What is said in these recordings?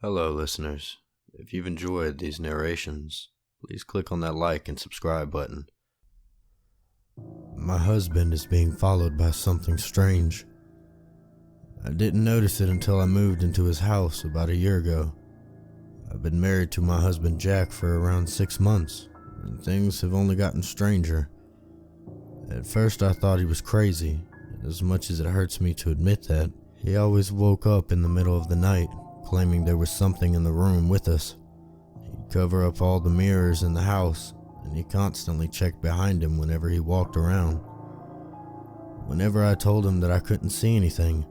Hello, listeners. If you've enjoyed these narrations, please click on that like and subscribe button. My husband is being followed by something strange. I didn't notice it until I moved into his house about a year ago. I've been married to my husband Jack for around 6 months, and things have only gotten stranger. At first I thought he was crazy, as much as it hurts me to admit that. He always woke up in the middle of the night, claiming there was something in the room with us. He'd cover up all the mirrors in the house, and he constantly checked behind him whenever he walked around. Whenever I told him that I couldn't see anything,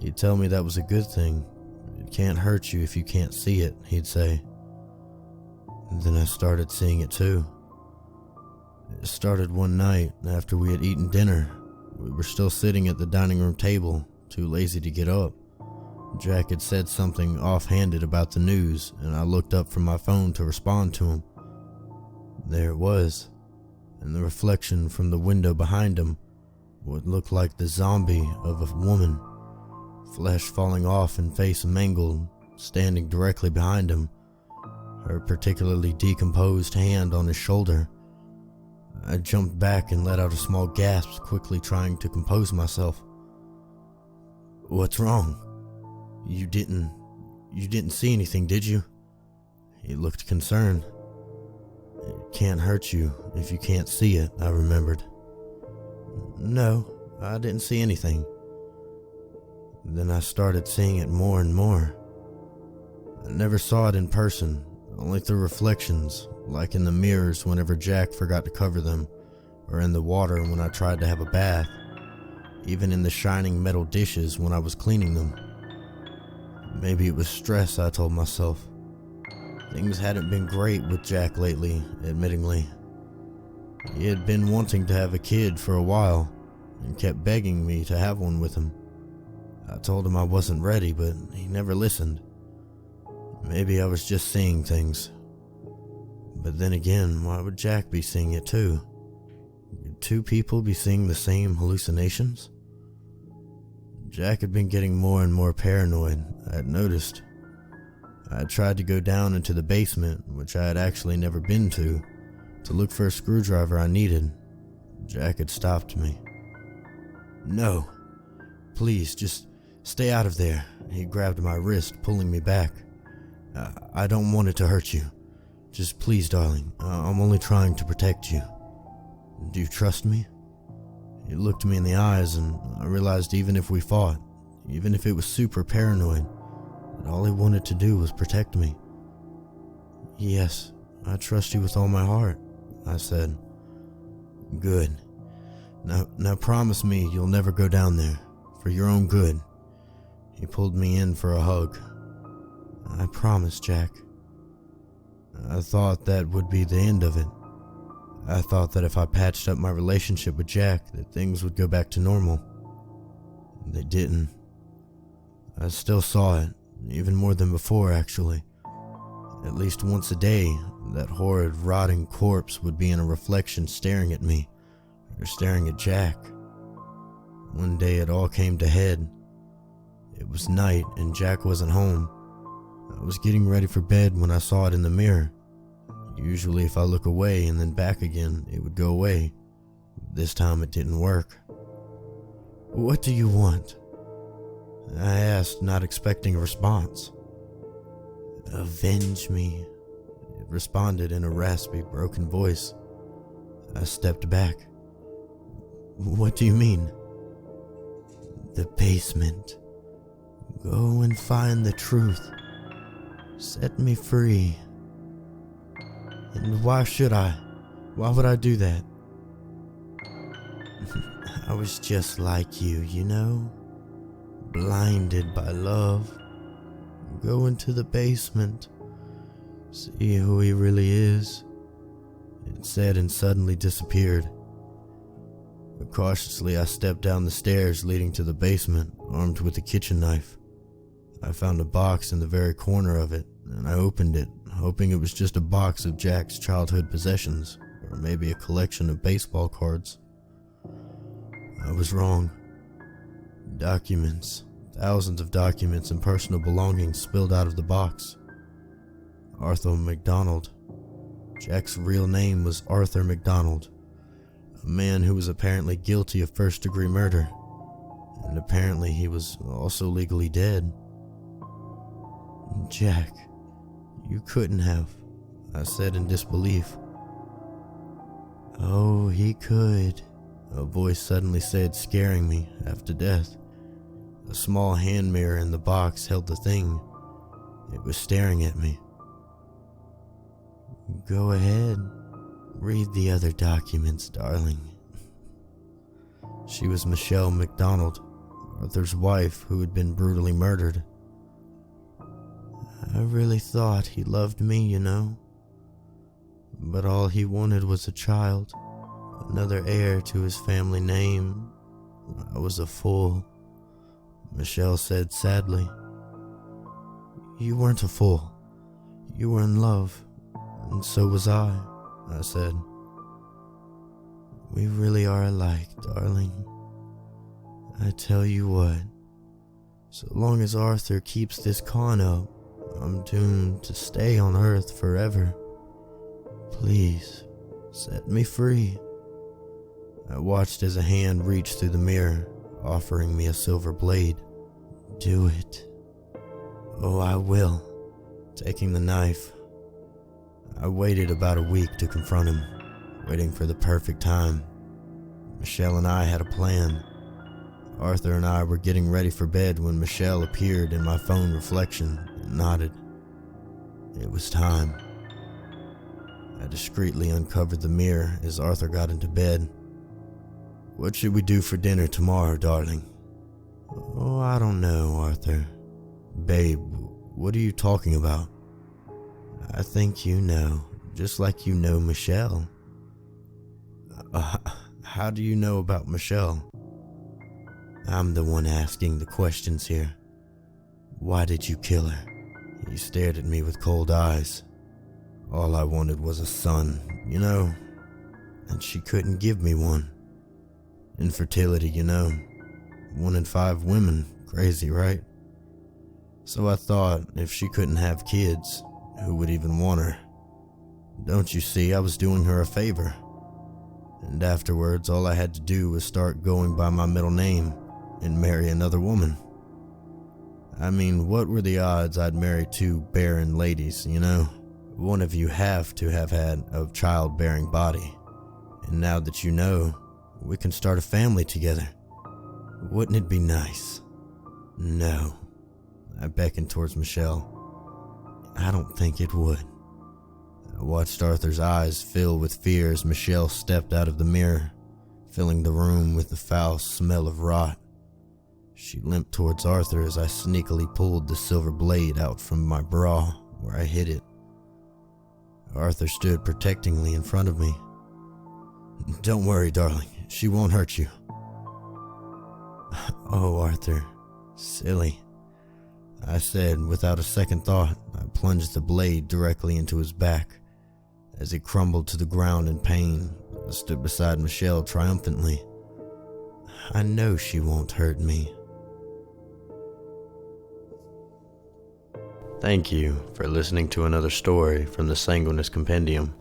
he'd tell me that was a good thing. It can't hurt you if you can't see it, he'd say. And then I started seeing it too. It started one night after we had eaten dinner. We were still sitting at the dining room table, too lazy to get up. Jack had said something offhanded about the news, and I looked up from my phone to respond to him. There it was, in the reflection from the window behind him, what looked like the zombie of a woman, flesh falling off and face mangled, standing directly behind him, her particularly decomposed hand on his shoulder. I jumped back and let out a small gasp, quickly trying to compose myself. "What's wrong? You didn't see anything, did you?" He looked concerned. "It can't hurt you if you can't see it," I remembered. "No, I didn't see anything." Then I started seeing it more and more. I never saw it in person, only through reflections, like in the mirrors whenever Jack forgot to cover them, or in the water when I tried to have a bath, even in the shining metal dishes when I was cleaning them. Maybe it was stress, I told myself. Things hadn't been great with Jack lately, admittingly. He had been wanting to have a kid for a while, and kept begging me to have one with him. I told him I wasn't ready, but he never listened. Maybe I was just seeing things. But then again, why would Jack be seeing it too? Could two people be seeing the same hallucinations? Jack had been getting more and more paranoid, I had noticed. I had tried to go down into the basement, which I had actually never been to look for a screwdriver I needed. Jack had stopped me. "No, please, just stay out of there." He grabbed my wrist, pulling me back. I don't want it to hurt you. Just please, darling, I'm only trying to protect you. Do you trust me?" He looked me in the eyes, and I realized even if we fought, even if it was super paranoid, that all he wanted to do was protect me. "Yes, I trust you with all my heart," I said. "Good. Now promise me you'll never go down there, for your own good." He pulled me in for a hug. "I promise, Jack." I thought that would be the end of it. I thought that if I patched up my relationship with Jack, that things would go back to normal. They didn't. I still saw it, even more than before actually. At least once a day, that horrid rotting corpse would be in a reflection staring at me, or staring at Jack. One day it all came to head. It was night and Jack wasn't home. I was getting ready for bed when I saw it in the mirror. Usually if I look away and then back again, it would go away. This time it didn't work. "What do you want?" I asked, not expecting a response. "Avenge me," it responded in a raspy, broken voice. I stepped back. "What do you mean?" "The basement. Go and find the truth. Set me free." "And why should I? Why would I do that?" "I was just like you know? Blinded by love. Go into the basement. See who he really is," it said, and suddenly disappeared. Cautiously, I stepped down the stairs leading to the basement, armed with a kitchen knife. I found a box in the very corner of it, and I opened it, hoping it was just a box of Jack's childhood possessions, or maybe a collection of baseball cards. I was wrong. Documents, Thousands of documents and personal belongings spilled out of the box. Arthur MacDonald. Jack's real name was Arthur MacDonald, a man who was apparently guilty of first-degree murder, and apparently he was also legally dead. "Jack, you couldn't have," I said in disbelief. "Oh, he could," a voice suddenly said, scaring me half to death. A small hand mirror in the box held the thing. It was staring at me. "Go ahead. Read the other documents, darling." She was Michelle MacDonald, Arthur's wife, who had been brutally murdered. "I really thought he loved me, you know. But all he wanted was a child, another heir to his family name. I was a fool," Michelle said sadly. "You weren't a fool. You were in love, and so was I said. "We really are alike, darling. I tell you what, so long as Arthur keeps this con up, I'm doomed to stay on Earth forever. Please, set me free." I watched as a hand reached through the mirror, offering me a silver blade. "Do it." "Oh, I will." Taking the knife, I waited about a week to confront him, waiting for the perfect time. Michelle and I had a plan. Arthur and I were getting ready for bed when Michelle appeared in my phone reflection and nodded. It was time. I discreetly uncovered the mirror as Arthur got into bed. "What should we do for dinner tomorrow, darling?" "Oh, I don't know, Arthur." "Babe, what are you talking about?" "I think you know, just like you know Michelle." How do you know about Michelle?" "I'm the one asking the questions here. Why did you kill her?" He stared at me with cold eyes. "All I wanted was a son, you know, and she couldn't give me one. Infertility, you know. 1 in 5 women. Crazy, right? So I thought, if she couldn't have kids, who would even want her? Don't you see, I was doing her a favor. And afterwards, all I had to do was start going by my middle name and marry another woman. I mean, what were the odds I'd marry 2 barren ladies, you know? One of you have to have had a childbearing body. And now that you know, we can start a family together. Wouldn't it be nice?" "No." I beckoned towards Michelle. "I don't think it would." I watched Arthur's eyes fill with fear as Michelle stepped out of the mirror, filling the room with the foul smell of rot. She limped towards Arthur as I sneakily pulled the silver blade out from my bra where I hid it. Arthur stood protectingly in front of me. "Don't worry, darling. She won't hurt you." "Oh, Arthur, silly," I said without a second thought. I plunged the blade directly into his back. As he crumbled to the ground in pain, I stood beside Michelle triumphantly. "I know she won't hurt me." Thank you for listening to another story from the Sanguinis Compendium.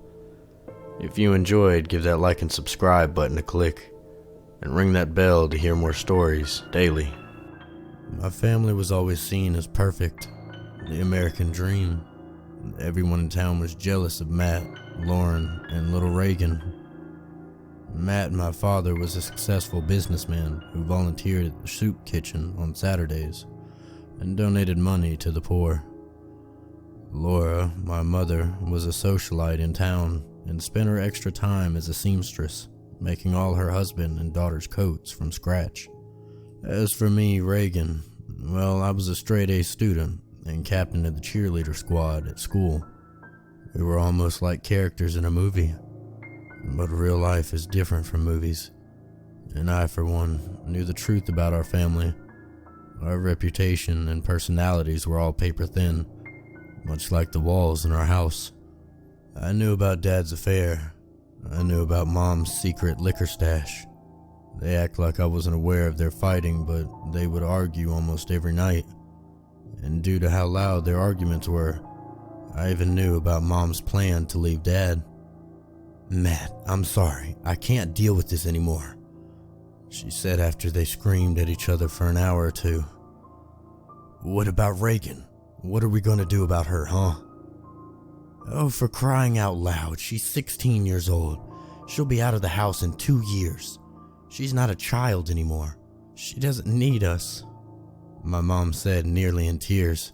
If you enjoyed, give that like and subscribe button a click, and ring that bell to hear more stories daily. My family was always seen as perfect, the American dream. Everyone in town was jealous of Matt, Lauren, and little Reagan. Matt, my father, was a successful businessman who volunteered at the soup kitchen on Saturdays and donated money to the poor. Laura, my mother, was a socialite in town and spent her extra time as a seamstress, making all her husband and daughter's coats from scratch. As for me, Reagan, well, I was a straight-A student and captain of the cheerleader squad at school. We were almost like characters in a movie, but real life is different from movies, and I, for one, knew the truth about our family. Our reputation and personalities were all paper thin, much like the walls in our house. I knew about Dad's affair. I knew about Mom's secret liquor stash. They act like I wasn't aware of their fighting, but they would argue almost every night. And due to how loud their arguments were, I even knew about Mom's plan to leave Dad. "Matt, I'm sorry. I can't deal with this anymore," she said after they screamed at each other for an hour or two. "What about Reagan? What are we going to do about her, huh?" "Oh, for crying out loud, she's 16 years old. She'll be out of the house in 2 years. She's not a child anymore. She doesn't need us," my mom said, nearly in tears.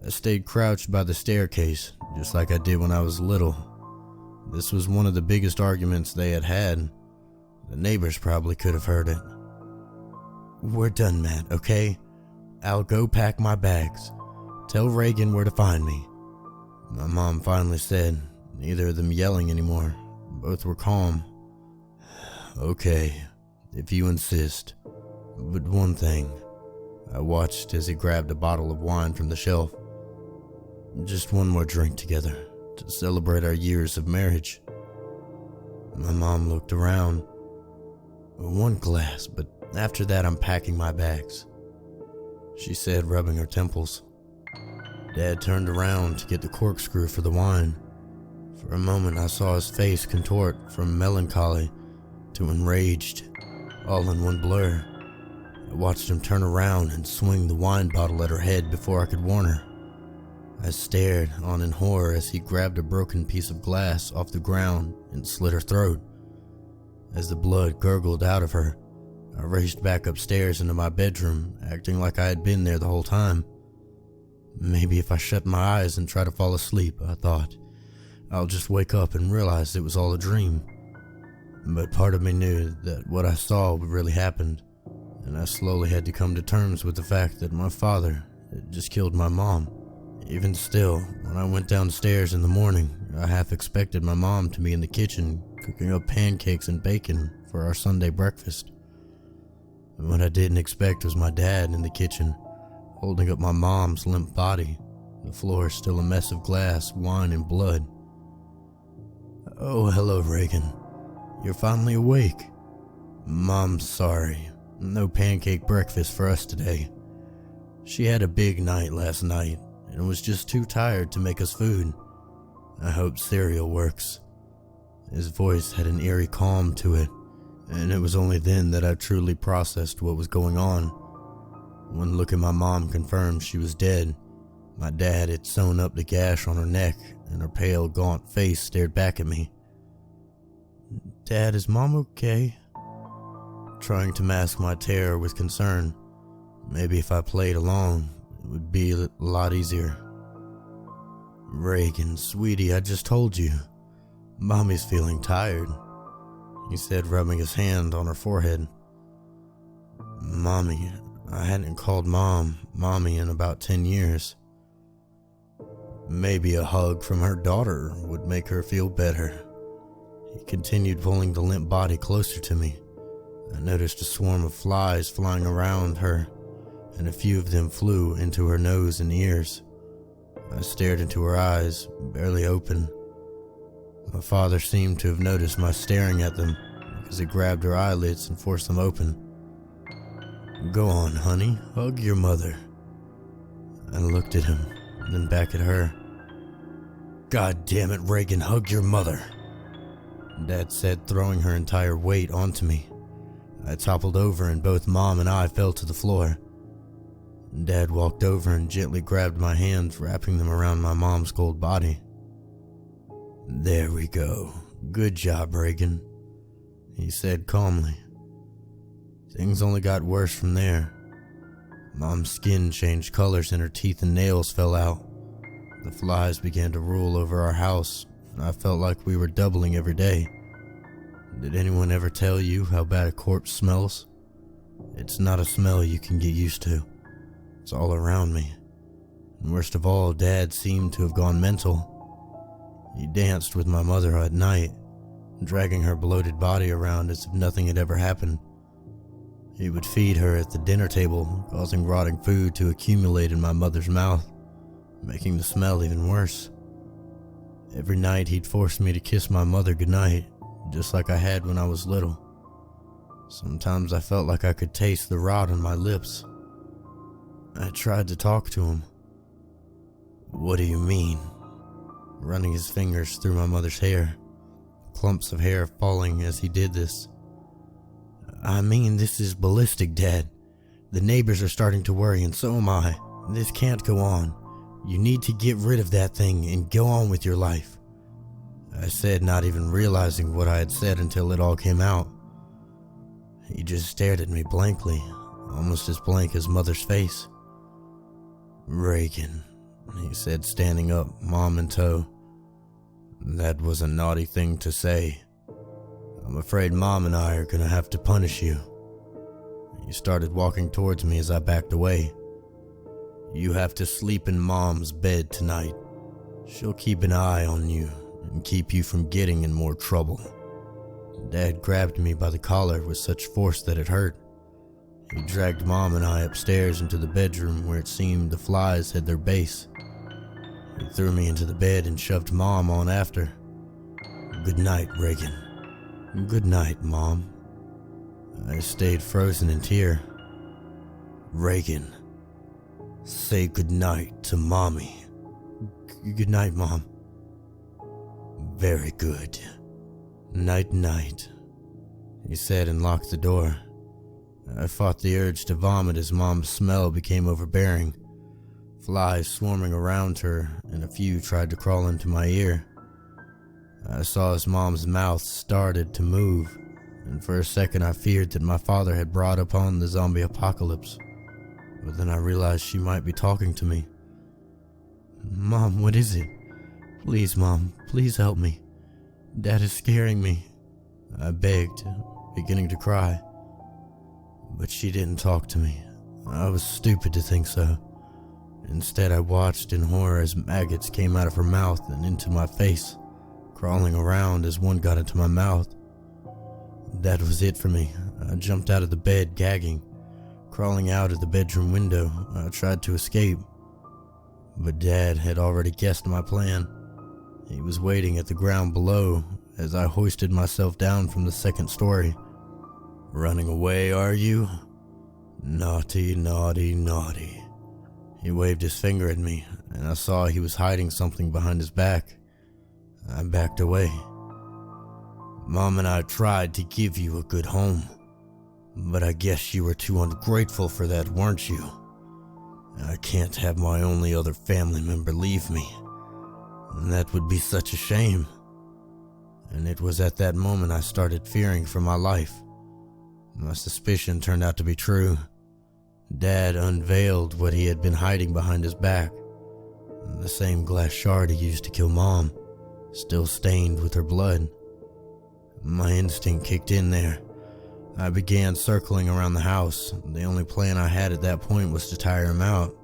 I stayed crouched by the staircase, just like I did when I was little. This was one of the biggest arguments they had had. The neighbors probably could have heard it. "We're done, Matt, okay? I'll go pack my bags. Tell Reagan where to find me," my mom finally said, neither of them yelling anymore. Both were calm. "Okay, if you insist. But one thing," I watched as he grabbed a bottle of wine from the shelf. "Just one more drink together to celebrate our years of marriage." My mom looked around. "One glass, but after that I'm packing my bags," she said, rubbing her temples. Dad turned around to get the corkscrew for the wine. For a moment I saw his face contort from melancholy to enraged, all in one blur. I watched him turn around and swing the wine bottle at her head before I could warn her. I stared on in horror as he grabbed a broken piece of glass off the ground and slit her throat. As the blood gurgled out of her, I raced back upstairs into my bedroom, acting like I had been there the whole time. Maybe if I shut my eyes and try to fall asleep, I thought, I'll just wake up and realize it was all a dream. But part of me knew that what I saw really happened, and I slowly had to come to terms with the fact that my father had just killed my mom. Even still, when I went downstairs in the morning, I half expected my mom to be in the kitchen cooking up pancakes and bacon for our Sunday breakfast. And what I didn't expect was my dad in the kitchen, holding up my mom's limp body, the floor still a mess of glass, wine, and blood. "Oh, hello, Reagan. You're finally awake. Mom's sorry. No pancake breakfast for us today. She had a big night last night and was just too tired to make us food. I hope cereal works." His voice had an eerie calm to it, and it was only then that I truly processed what was going on. One look at my mom confirmed she was dead. My dad had sewn up the gash on her neck, and her pale, gaunt face stared back at me. "Dad, is Mom okay?" Trying to mask my terror with concern. Maybe if I played along, it would be a lot easier. "Reagan, sweetie, I just told you. Mommy's feeling tired," he said, rubbing his hand on her forehead. "Mommy, I hadn't called Mommy in about 10 years. Maybe a hug from her daughter would make her feel better." He continued pulling the limp body closer to me. I noticed a swarm of flies flying around her, and a few of them flew into her nose and ears. I stared into her eyes, barely open. My father seemed to have noticed my staring at them, because he grabbed her eyelids and forced them open. "Go on, honey, hug your mother." I looked at him, then back at her. "God damn it, Reagan, hug your mother," Dad said, throwing her entire weight onto me. I toppled over and both Mom and I fell to the floor. Dad walked over and gently grabbed my hands, wrapping them around my mom's cold body. "There we go. Good job, Reagan," he said calmly. Things only got worse from there. Mom's skin changed colors and her teeth and nails fell out. The flies began to rule over our house, and I felt like we were doubling every day. Did anyone ever tell you how bad a corpse smells? It's not a smell you can get used to. It's all around me. And worst of all, Dad seemed to have gone mental. He danced with my mother at night, dragging her bloated body around as if nothing had ever happened. He would feed her at the dinner table, causing rotting food to accumulate in my mother's mouth, making the smell even worse. Every night he'd force me to kiss my mother goodnight, just like I had when I was little. Sometimes I felt like I could taste the rot on my lips. I tried to talk to him. "What do you mean?" Running his fingers through my mother's hair, clumps of hair falling as he did this. "I mean, this is ballistic, Dad. The neighbors are starting to worry, and so am I. This can't go on. You need to get rid of that thing and go on with your life," I said, not even realizing what I had said until it all came out. He just stared at me blankly, almost as blank as Mother's face. "Reagan," he said, standing up, Mom in tow. "That was a naughty thing to say. I'm afraid Mom and I are gonna have to punish you." He started walking towards me as I backed away. "You have to sleep in Mom's bed tonight. She'll keep an eye on you and keep you from getting in more trouble." Dad grabbed me by the collar with such force that it hurt. He dragged Mom and I upstairs into the bedroom where it seemed the flies had their base. He threw me into the bed and shoved Mom on after. "Good night, Reagan." "Good night, Mom." I stayed frozen in tear. "Reagan, say good night to Mommy." "Good night, Mom." "Very good. Night, night," he said and locked the door. I fought the urge to vomit as Mom's smell became overbearing. Flies swarming around her, and a few tried to crawl into my ear. I saw as Mom's mouth started to move, and for a second I feared that my father had brought upon the zombie apocalypse. But then I realized she might be talking to me. "Mom, what is it? Please, Mom, please help me. Dad is scaring me," I begged, beginning to cry. But she didn't talk to me. I was stupid to think so. Instead, I watched in horror as maggots came out of her mouth and into my face, crawling around as one got into my mouth. That was it for me. I jumped out of the bed, gagging. Crawling out of the bedroom window, I tried to escape. But Dad had already guessed my plan. He was waiting at the ground below as I hoisted myself down from the second story. "Running away, are you? Naughty, naughty, naughty." He waved his finger at me, and I saw he was hiding something behind his back. I backed away. "Mom and I tried to give you a good home, but I guess you were too ungrateful for that, weren't you? I can't have my only other family member leave me. That would be such a shame." And it was at that moment I started fearing for my life. My suspicion turned out to be true. Dad unveiled what he had been hiding behind his back. The same glass shard he used to kill Mom, still stained with her blood. My instinct kicked in there. I began circling around the house. The only plan I had at that point was to tire him out.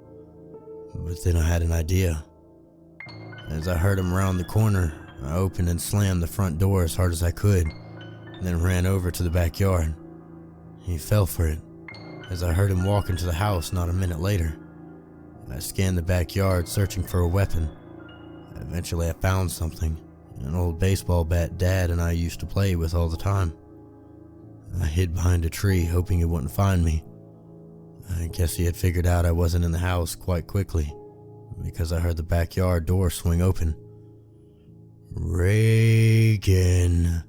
But then I had an idea. As I heard him round the corner, I opened and slammed the front door as hard as I could, then ran over to the backyard. He fell for it, as I heard him walk into the house not a minute later. I scanned the backyard searching for a weapon. Eventually I found something, an old baseball bat Dad and I used to play with all the time. I hid behind a tree hoping he wouldn't find me. I guess he had figured out I wasn't in the house quite quickly, because I heard the backyard door swing open. "Reagan,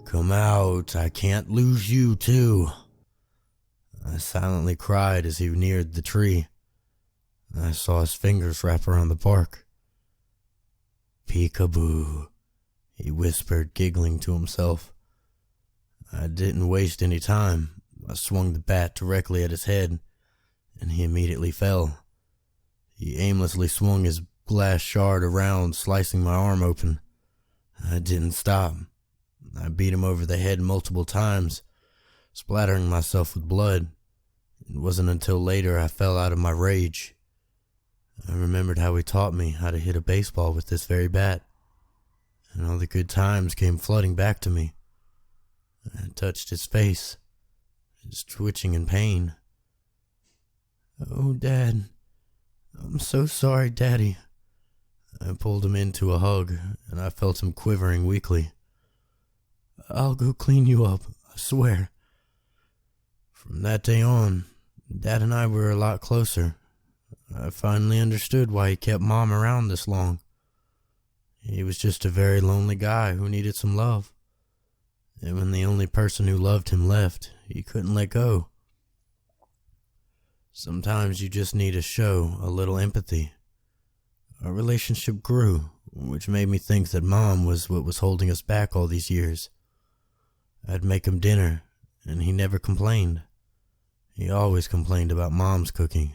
come out, I can't lose you too," I silently cried as he neared the tree. I saw his fingers wrap around the bark. "Peekaboo," he whispered, giggling to himself. I didn't waste any time. I swung the bat directly at his head, and he immediately fell. He aimlessly swung his glass shard around, slicing my arm open. I didn't stop. I beat him over the head multiple times, splattering myself with blood. It wasn't until later I fell out of my rage. I remembered how he taught me how to hit a baseball with this very bat, and all the good times came flooding back to me. I touched his face, his twitching in pain. "Oh, Dad, I'm so sorry, Daddy." I pulled him into a hug, and I felt him quivering weakly. "I'll go clean you up," I swear. From that day on, Dad and I were a lot closer. I finally understood why he kept Mom around this long. He was just a very lonely guy who needed some love. And when the only person who loved him left, he couldn't let go. Sometimes you just need to show a little empathy. Our relationship grew, which made me think that Mom was what was holding us back all these years. I'd make him dinner, and he never complained. He always complained about Mom's cooking.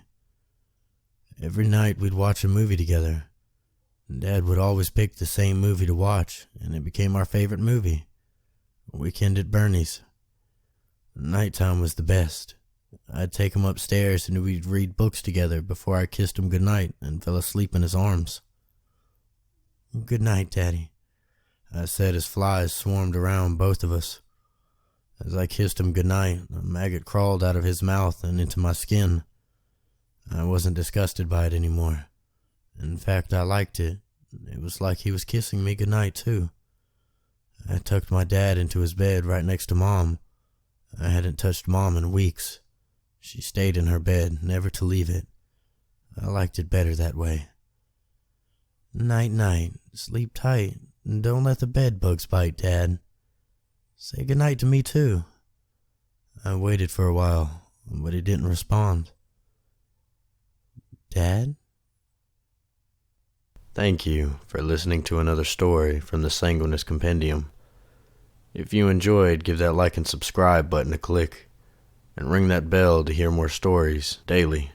Every night we'd watch a movie together. Dad would always pick the same movie to watch, and it became our favorite movie. Weekend at Bernie's. Nighttime was the best. I'd take him upstairs and we'd read books together before I kissed him goodnight and fell asleep in his arms. "Good night, Daddy," I said as flies swarmed around both of us. As I kissed him goodnight, a maggot crawled out of his mouth and into my skin. I wasn't disgusted by it anymore. In fact, I liked it. It was like he was kissing me goodnight, too. I tucked my dad into his bed right next to Mom. I hadn't touched Mom in weeks. She stayed in her bed, never to leave it. I liked it better that way. Night-night. Sleep tight. And don't let the bed bugs bite, Dad. Say goodnight to me, too. I waited for a while, but he didn't respond. Dad? Thank you for listening to another story from the Sanguinis Compendium. If you enjoyed, give that like and subscribe button a click, and ring that bell to hear more stories daily.